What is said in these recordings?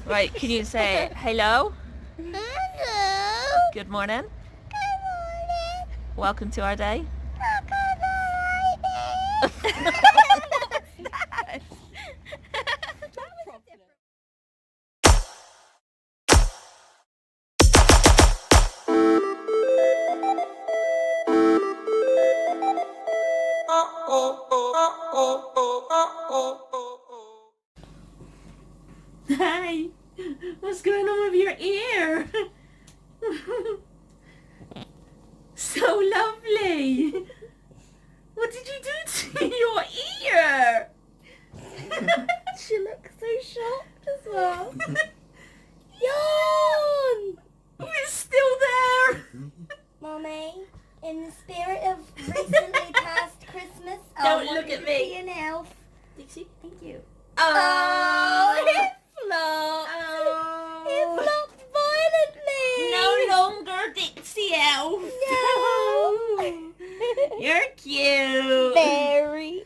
Right, can you say hello? Hello. Good morning. Good morning. Welcome to our day. Hi, what's going on with your ear? So lovely. What did you do to your ear? She looks so shocked as well. Yawn! Oh, it's still there. Mommy, in the spirit of recently past Christmas, I Don't want look you at to me. be an elf. Dixie, Thank you. Oh, it flopped. It flopped violently. No longer Dixie Elf. No. You're cute. Very.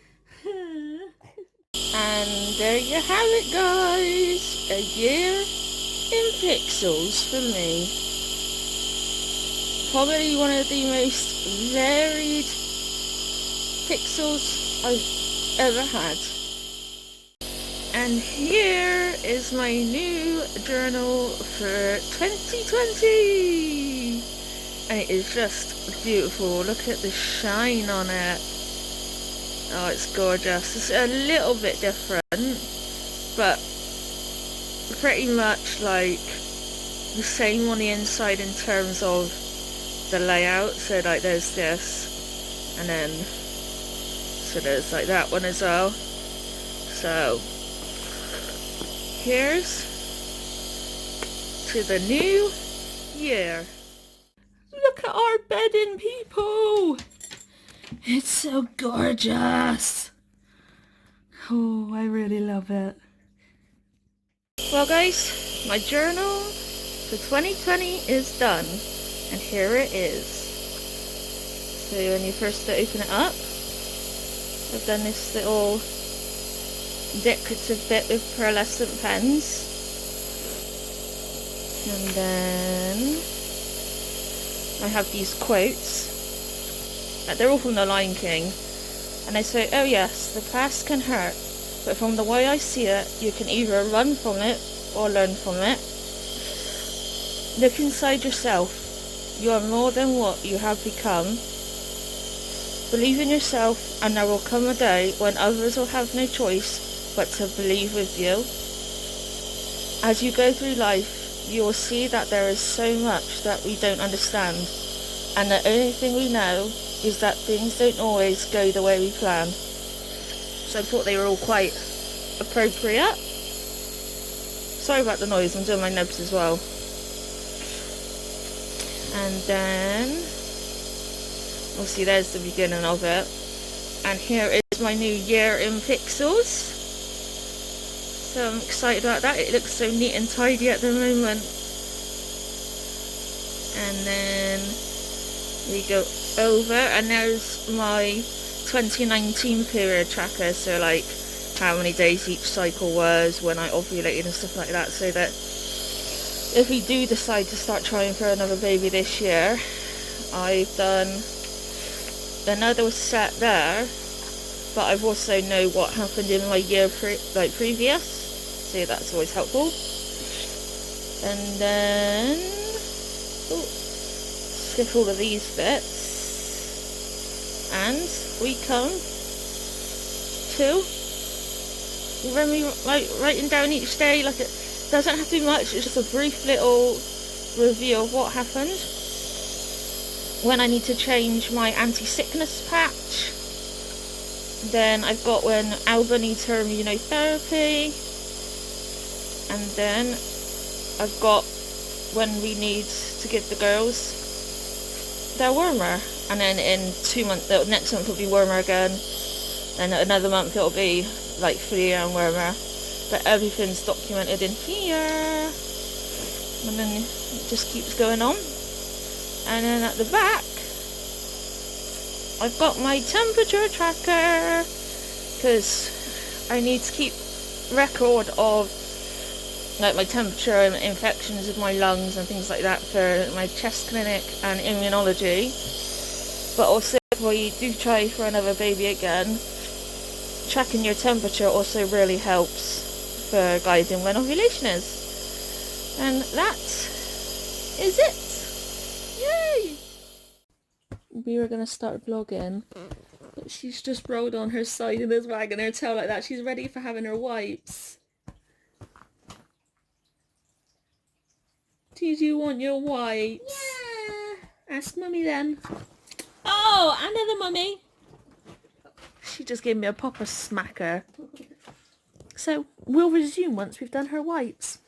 And there you have it, guys. A year in pixels for me. Probably one of the most varied pixels I've ever had. And here is my new journal for 2020. And it is just beautiful. Look at the shine on it. Oh, it's gorgeous. It's a little bit different, but pretty much like the same on the inside in terms of the layout. So like there's this, and then so there's like that one as well. So here's to the new year. Look at our bedding, people. It's so gorgeous. Oh, I really love it. Well guys, my journal for 2020 is done, and here it is. So when you first open it up, I've done this little decorative bit with pearlescent pens, and then I have these quotes. They're all from The Lion King, and they say, oh yes, the past can hurt, but from the way I see it, you can either run from it or learn from it. Look inside yourself. You are more than what you have become. Believe in yourself, and there will come a day when others will have no choice but to believe with you. As you go through life, you will see that there is so much that we don't understand, and the only thing we know is that things don't always go the way we plan. So I thought they were all quite appropriate. Sorry about the noise, I'm doing my nubs as well. And then, obviously there's the beginning of it. And here is my new year in pixels. So I'm excited about that. It looks so neat and tidy at the moment. And then we go over, and there's my 2019 period tracker, so like how many days each cycle was, when I ovulated and stuff like that, so that if we do decide to start trying for another baby this year, I've done another set there, but I've also know what happened in my year previous, so that's always helpful. And then skip all of these bits, and we come to when we writing down each day. Like, it doesn't have to be much, it's just a brief little review of what happened. When I need to change my anti-sickness patch, then I've got when Alba needs her immunotherapy, and then I've got when we need to give the girls their wormer, and then in 2 months, next month will be wormer again, and another month it'll be like flea and wormer, but everything's documented in here, and then it just keeps going on. And then at the back I've got my temperature tracker, because I need to keep record of like my temperature and infections of my lungs and things like that for my chest clinic and immunology. But also if we do try for another baby again, checking your temperature also really helps for guiding when ovulation is. And that is it. Yay! We were going to start vlogging, but she's just rolled on her side and is wagging her tail like that. She's ready for having her wipes. Do you want your wipes? Yeah. Ask Mummy then. Oh, another Mummy. She just gave me a proper smacker. So we'll resume once we've done her wipes.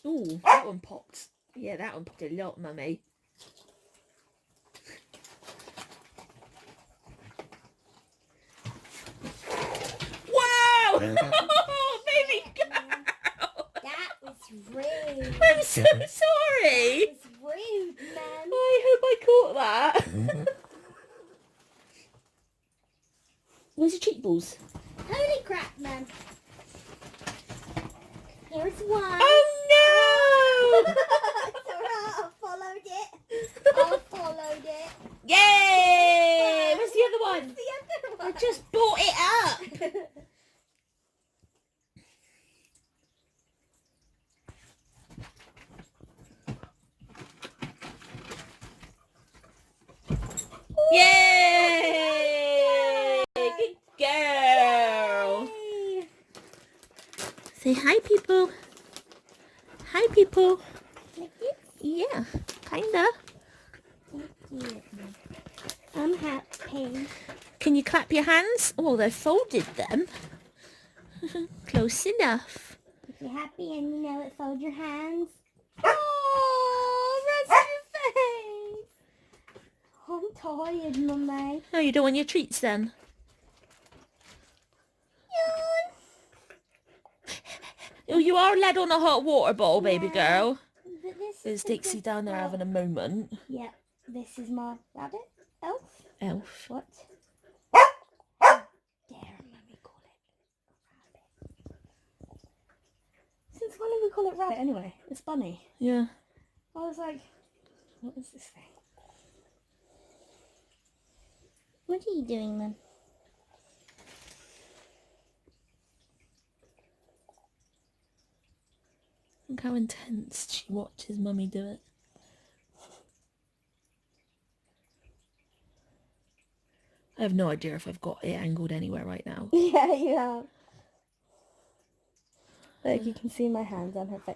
Ooh, that one popped. Yeah, that one popped a lot, Mummy. Wow! Baby girl! That was rude. I'm so sorry. That was rude, man. I hope I caught that. Where's your cheek balls? Holy crap, man. Here's one. Oh no! It's alright, I followed it. I followed it. Yay! Where's the other one? The other one. I just brought it up. Yay! Good girl. Yay. Say hi, people. Hi, people. Like this? Yeah, kinda. Yeah. I'm happy. Can you clap your hands? Oh, they've folded them. Close enough. If you're happy and you know it, fold your hands. Oh, that's your face. I'm tired, Mummy. Oh, you don't want your treats then? Oh, you are led on a hot water bottle, baby girl. But this There's is a Dixie good down there spot. having a moment. Yeah, this is my rabbit. Elf. Elf. What? How dare Mummy call it rabbit? Since when did we call it rabbit anyway? It's bunny. Yeah. I was like, what is this thing? What are you doing then? Look how intense she watches Mummy do it. I have no idea if I've got it angled anywhere right now. Yeah, you have. Look, you can see my hands on her face.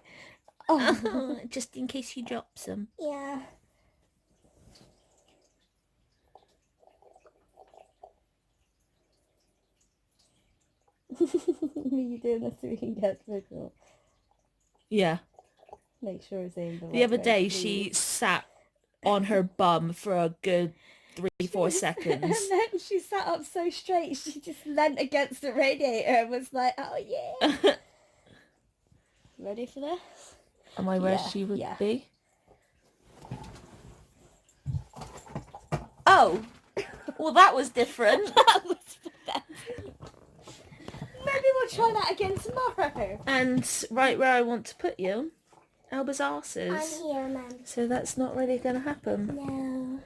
Oh, Just in case she drops them. yeah. Are you doing this so we can get visual? Yeah. Make sure it's aimed the The right other way, day please. she sat on her bum for a good 3-4 seconds. And then she sat up so straight, she just leant against the radiator and was like, oh yeah. Ready for this? Am I where Yeah, she would yeah. be? Oh! Well, that was different. That was pathetic. Maybe we'll try that again tomorrow. And right where I want to put you, Alba's arses. I'm here, Mum. So that's not really going to happen. No.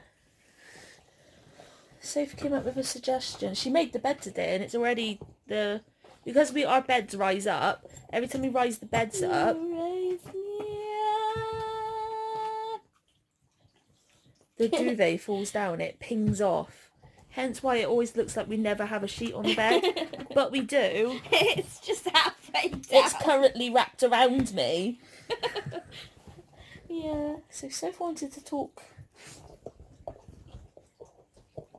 Sophie came up with a suggestion. She made the bed today and it's already because our beds rise up, every time we rise the beds up, Raise me up. the duvet falls down, it pings off. Hence why it always looks like we never have a sheet on the bed. But we do. It's just halfway down. It's currently wrapped around me. Yeah. So Soph wanted to talk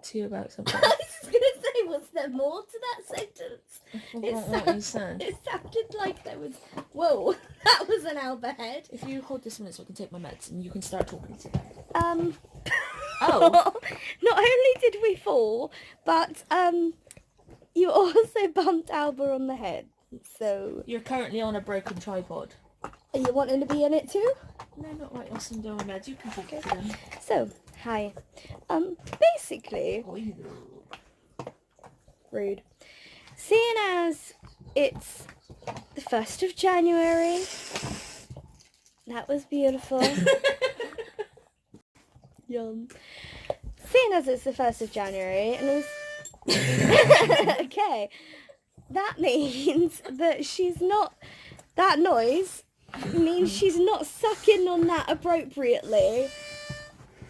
to you about something. I was just going to say, was there more to that sentence? I forgot what you said. It sounded like there was... Whoa, that was an Alba head. If you hold this a minute so I can take my meds and you can start talking to me. Oh. Not only did we fall, but you also bumped Alba on the head. So You're currently on a broken tripod. Are you wanting to be in it too? No, not right. I'll send down my meds. You can talk Okay. to them. So, hi. Basically, rude. Seeing as it's the 1st of January, that was beautiful. Yum. Seeing as it's the 1st of January, and it was... okay, that means that she's not... That noise means she's not sucking on that appropriately,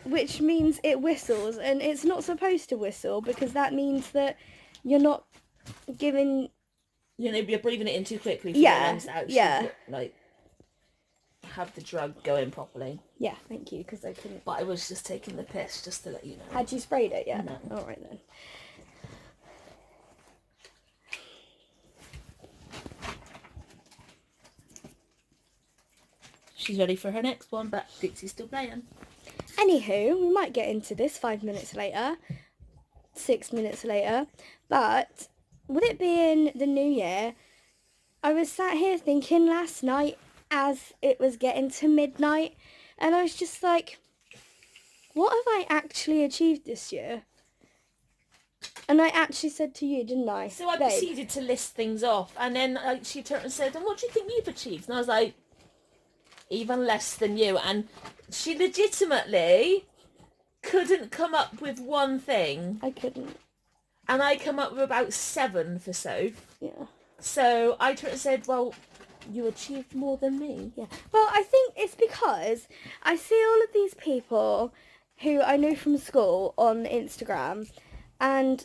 which means it whistles, and it's not supposed to whistle because that means that you're not giving... You're breathing it in too quickly for Yeah, your lungs to actually yeah. have the drug going properly. Yeah, thank you, because I couldn't... But I was just taking the piss, just to let you know. Had you sprayed it yet? No. Alright then. She's ready for her next one, but Dixie's still playing. Anywho, we might get into this 5 minutes later, 6 minutes later, but with it being the new year, I was sat here thinking last night as it was getting to midnight, and I was just like, what have I actually achieved this year? And I actually said to you, didn't I? So I Babe, proceeded to list things off, and then she turned and said, and what do you think you've achieved? And I was like, even less than you. And she legitimately couldn't come up with one thing. I couldn't. And I come up with about 7 for Soph. Yeah. So I turned and said, well, you achieved more than me. Yeah. Well, I think it's because I see all of these people who I knew from school on Instagram, and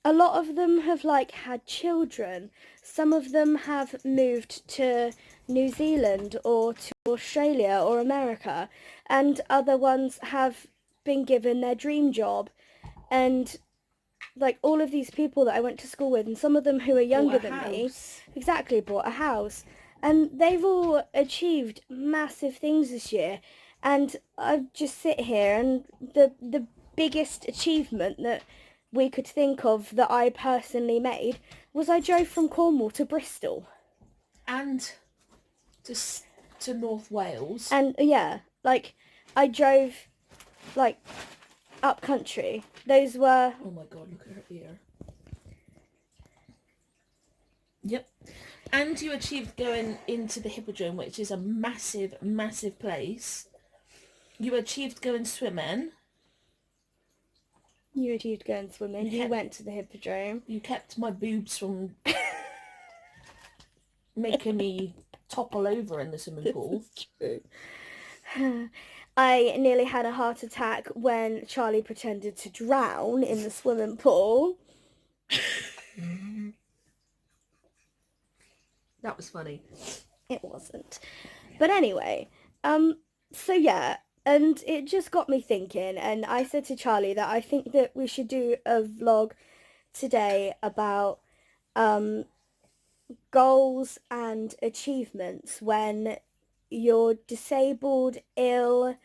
a lot of them have had children. Some of them have moved to New Zealand or to Australia or America, and other ones have been given their dream job. And all of these people that I went to school with, and some of them who are younger than me, exactly, bought a house. And they've all achieved massive things this year. And I just sit here, and the biggest achievement that we could think of that I personally made was I drove from Cornwall to Bristol. And to North Wales. And yeah, I drove up country. Those were... Oh my god, look at her ear. Yep. And you achieved going into the Hippodrome, which is a massive, massive place. You achieved going swimming. You achieved going swimming. You You went to the Hippodrome. You kept my boobs from making me topple over in the swimming pool. True. I nearly had a heart attack when Charlie pretended to drown in the swimming pool. That was funny. It wasn't. But anyway, so yeah, and it just got me thinking, and I said to Charlie that I think that we should do a vlog today about goals and achievements when you're disabled, ill,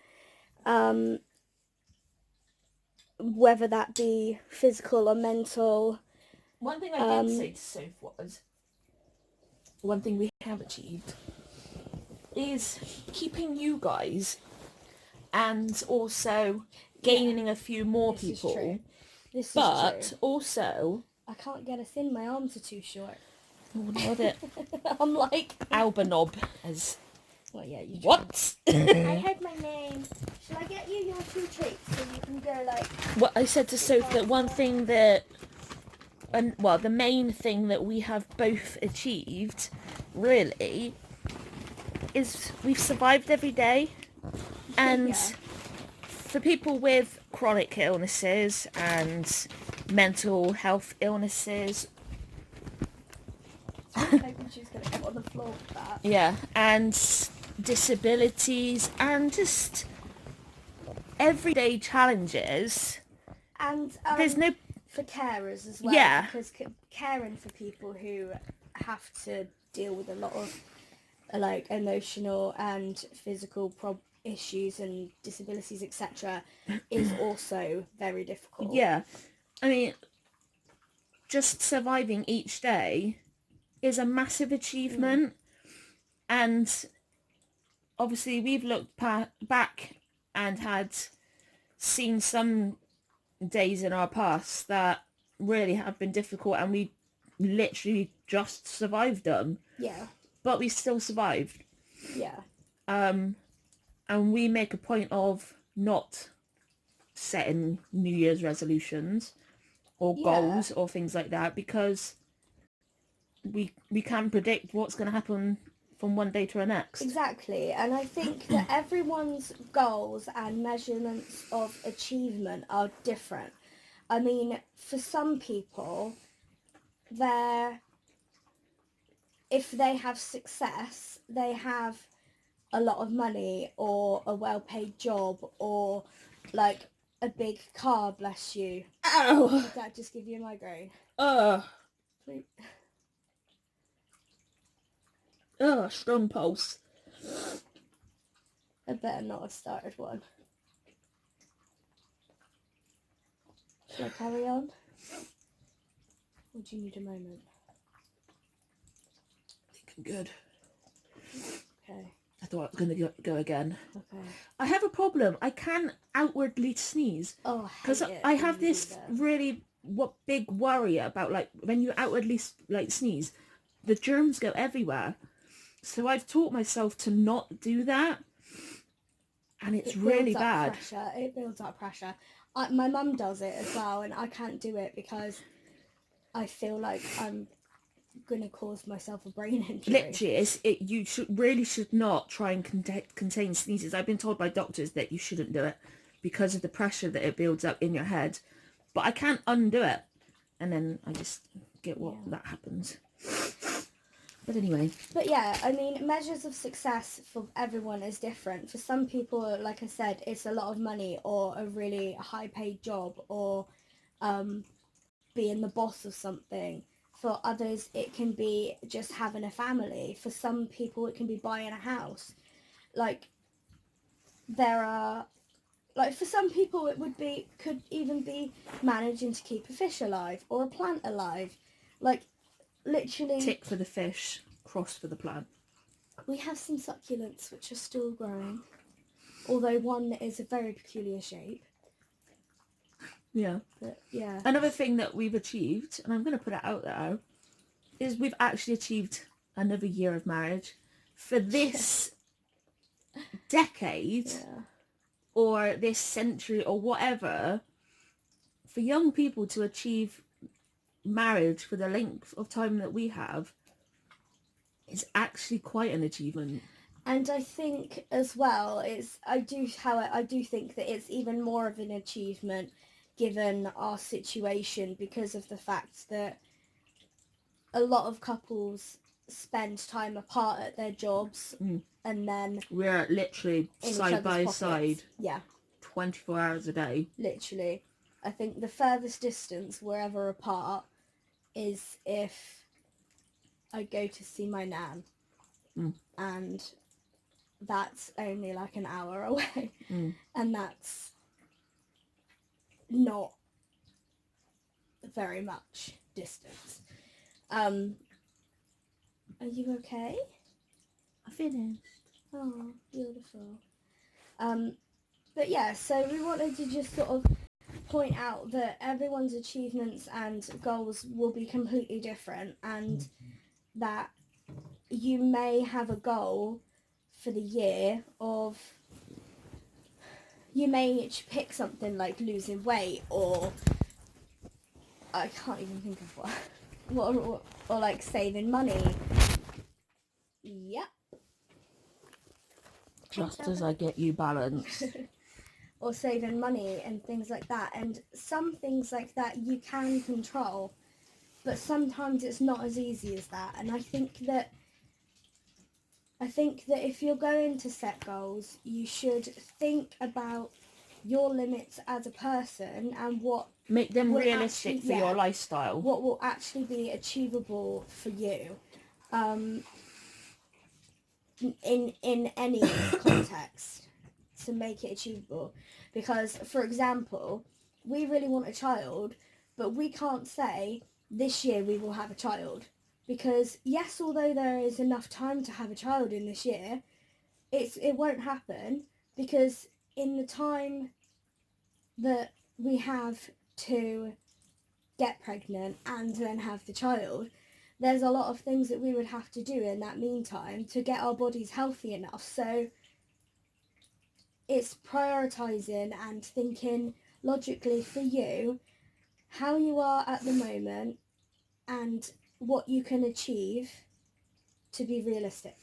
whether that be physical or mental. One thing I did say to Soph was, one thing we have achieved is keeping you guys and also gaining a few more people. This is But true. also... I can't get us in, my arms are too short. Oh, nailed it. I'm like... Albanob as... Well, yeah, you What? I heard my name. Shall I get you your 2 treats so you can go What I said to Soph, that one thing that... well, the main thing that we have both achieved, really, is we've survived every day. And Yeah. for people with chronic illnesses and mental health illnesses, Hoping she's going to come on the floor with that. yeah, and disabilities and just everyday challenges, And there's no... for carers as well. Yeah. Because caring for people who have to deal with a lot of emotional and physical issues and disabilities, etc., is also very difficult. Yeah, I mean, just surviving each day is a massive achievement. And obviously we've looked back and had seen some days in our past that really have been difficult, and we literally just survived them, Yeah. but we still survived. Yeah. And we make a point of not setting New Year's resolutions or goals or things like that, because we can't predict what's going to happen from one day to the next. Exactly. And I think that everyone's goals and measurements of achievement are different. I mean, for some people, if they have success, they have a lot of money or a well-paid job or like a big car, bless you. Ow! Did that just give you a migraine? Please. Strong pulse. I better not have started one. Shall I carry on? Or do you need a moment? I think I'm good. Okay. I thought I was going to go again. Okay. I have a problem. I can't outwardly sneeze. Oh, because I have this really big worry about, like, when you outwardly like sneeze, the germs go everywhere. So I've taught myself to not do that, and it's really bad. It builds up pressure. My mum does it as well, and I can't do it because I feel like I'm gonna cause myself a brain injury. Literally, you should not try and contain sneezes. I've been told by doctors that you shouldn't do it because of the pressure that it builds up in your head. But I can't undo it, and then I just get that happens. But anyway. But yeah, I mean, measures of success for everyone is different. For some people, like I said, it's a lot of money or a really high-paid job or being the boss of something. For others, it can be just having a family. For some people, it can be buying a house. Like, for some people, could even be managing to keep a fish alive or a plant alive. Like, literally... Tick for the fish, cross for the plant. We have some succulents which are still growing, although one is a very peculiar shape. Yeah. But, yeah. Another thing that we've achieved, and I'm going to put it out there, is we've actually achieved another year of marriage. For this decade, or this century, or whatever, for young people to achieve marriage for the length of time that we have is actually quite an achievement. And I think as well, I do think that it's even more of an achievement given our situation, because of the fact that a lot of couples spend time apart at their jobs, and then we're literally side by side. Yeah. 24 hours a day. Literally. I think the furthest distance we're ever apart is if I go to see my nan, and that's only like an hour away, and that's not very much distance. Are you okay? I finished. Oh, beautiful. But yeah, so we wanted to just sort of point out that everyone's achievements and goals will be completely different, and that you may have a goal for the year of, you may pick something like losing weight, or I can't even think of what or like saving money. Yep. Just as I get you balanced. Or saving money and things like that. And some things like that you can control, but sometimes it's not as easy as that. And I think that if you're going to set goals, you should think about your limits as a person and what make them realistic for your lifestyle. What will actually be achievable for you, in any context, to make it achievable. Because, for example, we really want a child, but we can't say this year we will have a child, Because yes, although there is enough time to have a child in this year, it won't happen, because in the time that we have to get pregnant and then have the child, there's a lot of things that we would have to do in that meantime to get our bodies healthy enough. So it's prioritising and thinking logically for you, how you are at the moment and what you can achieve to be realistic.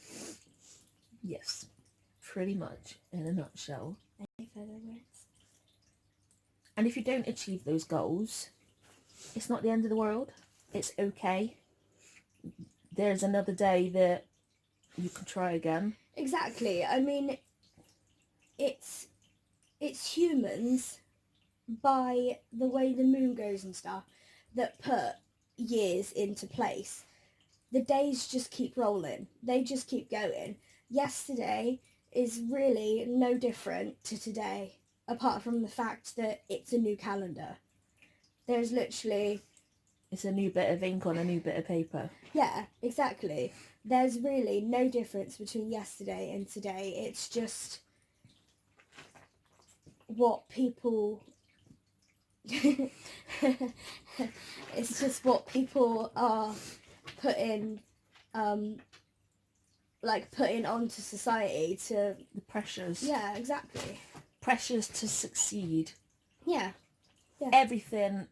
Yes, pretty much in a nutshell. Any further words? And if you don't achieve those goals, it's not the end of the world. It's okay. There's another day that you can try again. Exactly. I mean, it's humans, by the way the moon goes and stuff, that put years into place. The days just keep rolling. They just keep going. Yesterday is really no different to today, apart from the fact that it's a new calendar. There's literally... It's a new bit of ink on a new bit of paper. Yeah, exactly. There's really no difference between yesterday and today. It's just what people... it's just what people are putting onto society to... The pressures. Yeah, exactly. Pressures to succeed. Yeah. Everything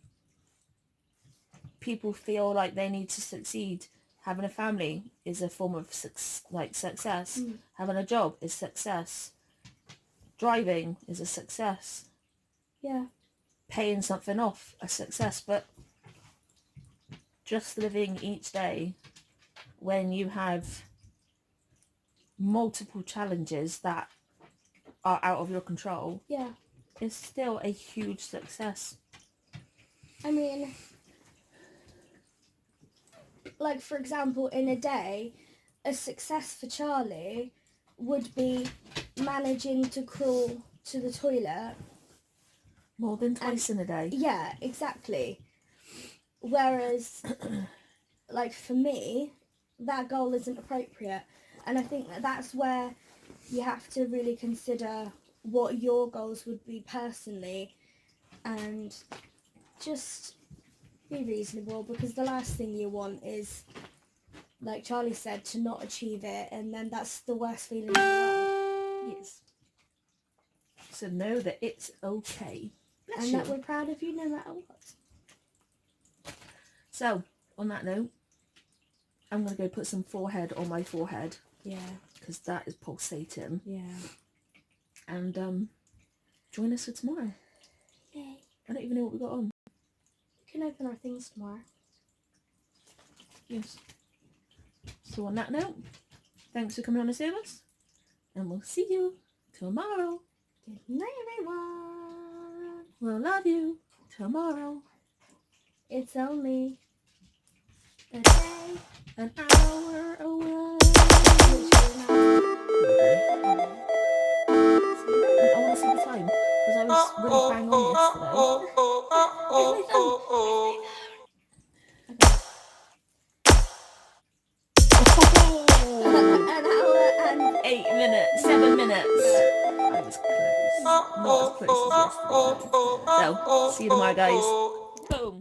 people feel like they need to succeed. Having a family is a form of success. Having a job is success. Driving is a success. Yeah. Paying something off, a success. But just living each day when you have multiple challenges that are out of your control, Yeah. is still a huge success. I mean, like, for example, in a day, a success for Charlie would be managing to crawl to the toilet more than twice in a day. Yeah, exactly. Whereas, like, for me, that goal isn't appropriate. And I think that's where you have to really consider what your goals would be personally, and just be reasonable, because the last thing you want is, like Charlie said, to not achieve it, and then that's the worst feeling in the world. Yes. So know that it's okay. And that we're proud of you no matter what. So, on that note, I'm going to go put some forehead on my forehead. Yeah. Because that is pulsating. Yeah. And join us for tomorrow. Yay. I don't even know what we got on. We can open our things tomorrow. Yes. So on that note, thanks for coming on to see us. And we'll see you tomorrow. Good night, everyone. We'll love you tomorrow. It's only a day, an hour away. And I want to see the time, because I was really bang on yesterday. An hour and 8 minutes, 7 minutes. I was close. Not as close as yesterday. So, see you tomorrow, guys. Boom.